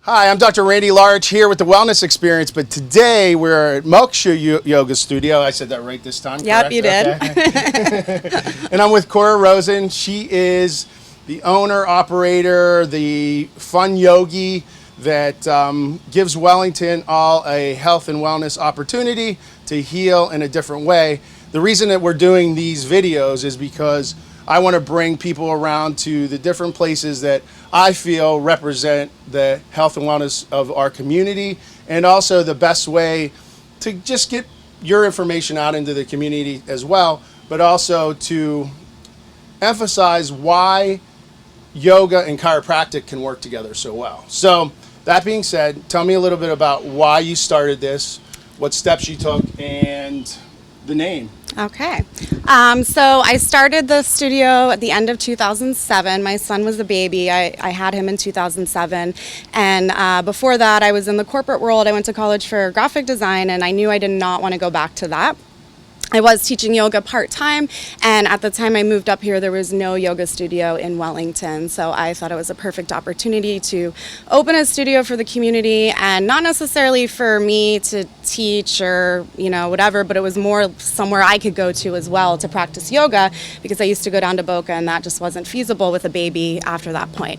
Hi, I'm Dr. Randy Larch here with the Wellness Experience, but today we're at Moksha Yoga Studio. I said that right this time, Yep, correct? you did. Okay. And I'm with Cora Rosen. She is the owner, operator, the fun yogi that gives Wellington all a health and wellness opportunity to heal in a different way. The reason that we're doing these videos is because I want to bring people around to the different places that I feel represent the health and wellness of our community, and also the best way to just get your information out into the community as well, but also to emphasize why yoga and chiropractic can work together so well. So that being said, tell me a little bit about why you started this, what steps you took, and the name. Okay. So I started the studio at the end of 2007. My son was a baby. I had him in 2007. And before that, I was in the corporate world. I went to college for graphic design, and I knew I did not want to go back to that. I was teaching yoga part-time, and at the time I moved up here, there was no yoga studio in Wellington, so I thought it was a perfect opportunity to open a studio for the community, and not necessarily for me to teach or, whatever, but it was more somewhere I could go to as well to practice yoga, because I used to go down to Boca, and that just wasn't feasible with a baby after that point.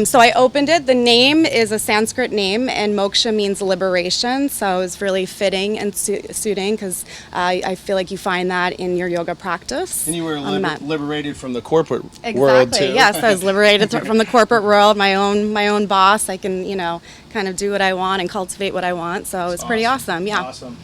So I opened it. The name is a Sanskrit name, and Moksha means liberation, so it was really fitting and suiting, because I feel like you find that in your yoga practice. And you were liberated from the corporate world too. Exactly. Yes, I was liberated from the corporate world. My own boss. I can kind of do what I want and cultivate what I want. So it's pretty awesome. Yeah. Awesome.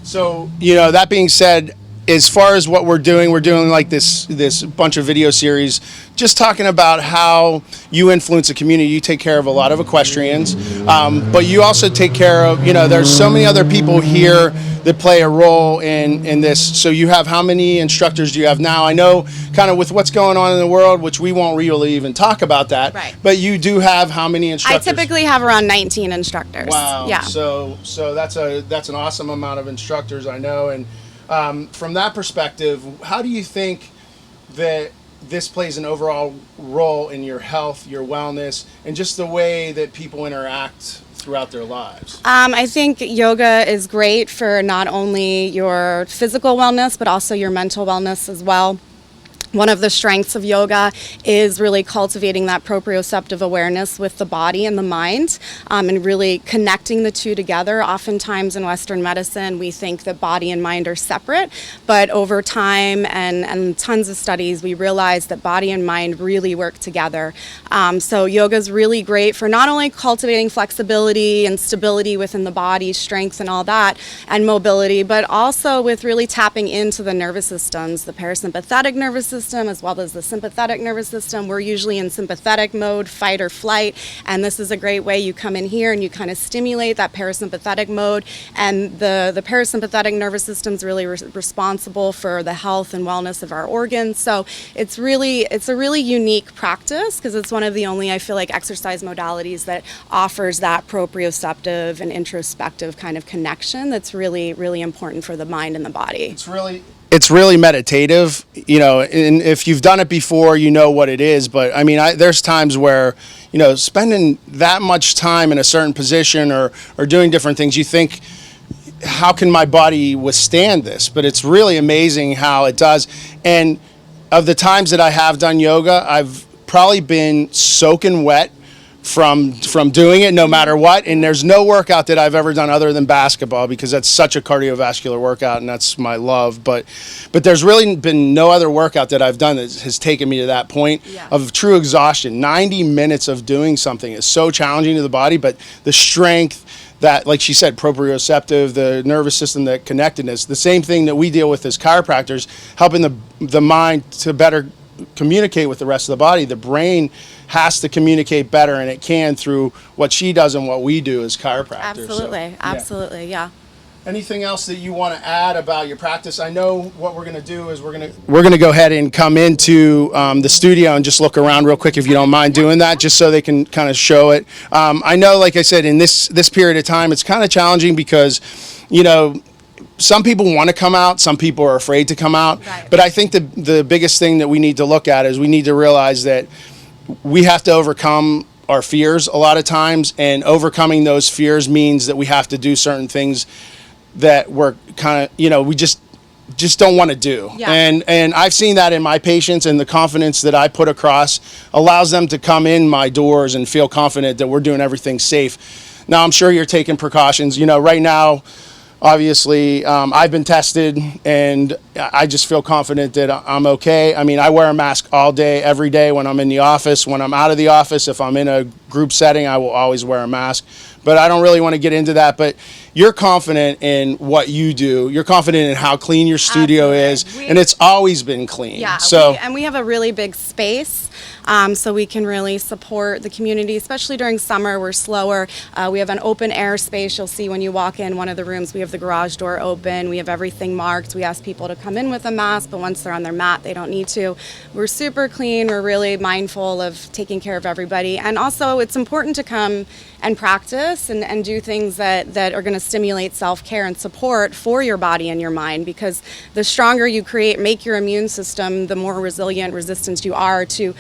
So that being said, as far as what we're doing like this bunch of video series, just talking about how you influence the community. You take care of a lot of equestrians, but you also take care of, there's so many other people here that play a role in this. So you have, how many instructors do you have now? I know kind of with what's going on in the world, which we won't really even talk about that, right. But you do have how many instructors? I typically have around 19 instructors. Wow. Yeah. So that's an awesome amount of instructors, I know. And from that perspective, how do you think that this plays an overall role in your health, your wellness, and just the way that people interact throughout their lives? I think yoga is great for not only your physical wellness, but also your mental wellness as well. One of the strengths of yoga is really cultivating that proprioceptive awareness with the body and the mind, and really connecting the two together. Oftentimes in Western medicine, we think that body and mind are separate, but over time and tons of studies, we realize that body and mind really work together. So yoga is really great for not only cultivating flexibility and stability within the body, strength and all that, and mobility, but also with really tapping into the nervous systems, the parasympathetic nervous system, as well as the sympathetic nervous system. We're usually in sympathetic mode, fight or flight, and this is a great way. You come in here and you kind of stimulate that parasympathetic mode, and the parasympathetic nervous system is really responsible for the health and wellness of our organs. So it's a really unique practice, because it's one of the only, I feel like, exercise modalities that offers that proprioceptive and introspective kind of connection that's really, really important for the mind and the body. It's really meditative, and if you've done it before, you know what it is. But I mean, there's times where, spending that much time in a certain position or doing different things, you think, how can my body withstand this? But it's really amazing how it does. And of the times that I have done yoga, I've probably been soaking wet from doing it no matter what, and there's no workout that I've ever done other than basketball, because that's such a cardiovascular workout and that's my love, but there's really been no other workout that I've done that has taken me to that point of true exhaustion. 90 minutes of doing something is so challenging to the body, but the strength, that, like she said, proprioceptive, the nervous system, that connectedness, the same thing that we deal with as chiropractors, helping the mind to better communicate with the rest of the body. The brain has to communicate better, and it can through what she does and what we do as chiropractors. Absolutely, yeah. Anything else that you want to add about your practice? I know what we're going to do is we're going to go ahead and come into the studio and just look around real quick, if you don't mind doing that, just so they can kind of show it. I know, like I said, in this period of time, it's kind of challenging because, some people want to come out, some people are afraid to come out. Right. But I think the biggest thing that we need to look at is we need to realize that we have to overcome our fears a lot of times, and overcoming those fears means that we have to do certain things that we're kind of, we just don't want to do. Yeah. And I've seen that in my patients, and the confidence that I put across allows them to come in my doors and feel confident that we're doing everything safe. Now, I'm sure you're taking precautions. Right now, obviously, I've been tested, and I just feel confident that I'm okay. I mean, I wear a mask all day, every day when I'm in the office. When I'm out of the office, if I'm in a group setting, I will always wear a mask. But I don't really want to get into that. But you're confident in what you do. You're confident in how clean your studio is, and it's always been clean. Yeah, so we have a really big space, so we can really support the community, especially during summer. We're slower. We have an open air space. You'll see when you walk in one of the rooms, we have the garage door open. We have everything marked. We ask people to come in with a mask, but once they're on their mat, they don't need to. We're super clean. We're really mindful of taking care of everybody. And also, it's important to come and practice and do things that are going to stimulate self-care and support for your body and your mind, because the stronger you make your immune system, the more resilient, resistant you are to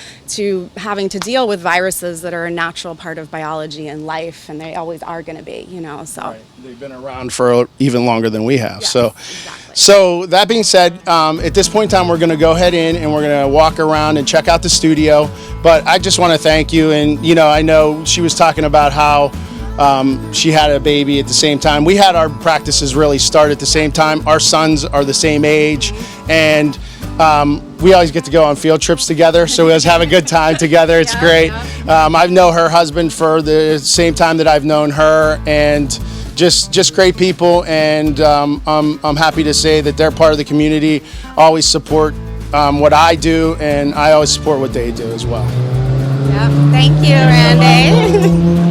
having to deal with viruses that are a natural part of biology and life, and they always are going to be, so. Right. They've been around for even longer than we have. Yes, so exactly. So that being said, at this point in time, we're going to go ahead in and we're going to walk around and check out the studio. But I just want to thank you. And, I know she was talking about how she had a baby at the same time. We had our practices really start at the same time. Our sons are the same age, and we always get to go on field trips together, so we always have a good time together. It's great. I've known her husband for the same time that I've known her, and just great people. And I'm happy to say that they're part of the community, always support what I do, and I always support what they do as well. Yep. Thank you, Randy.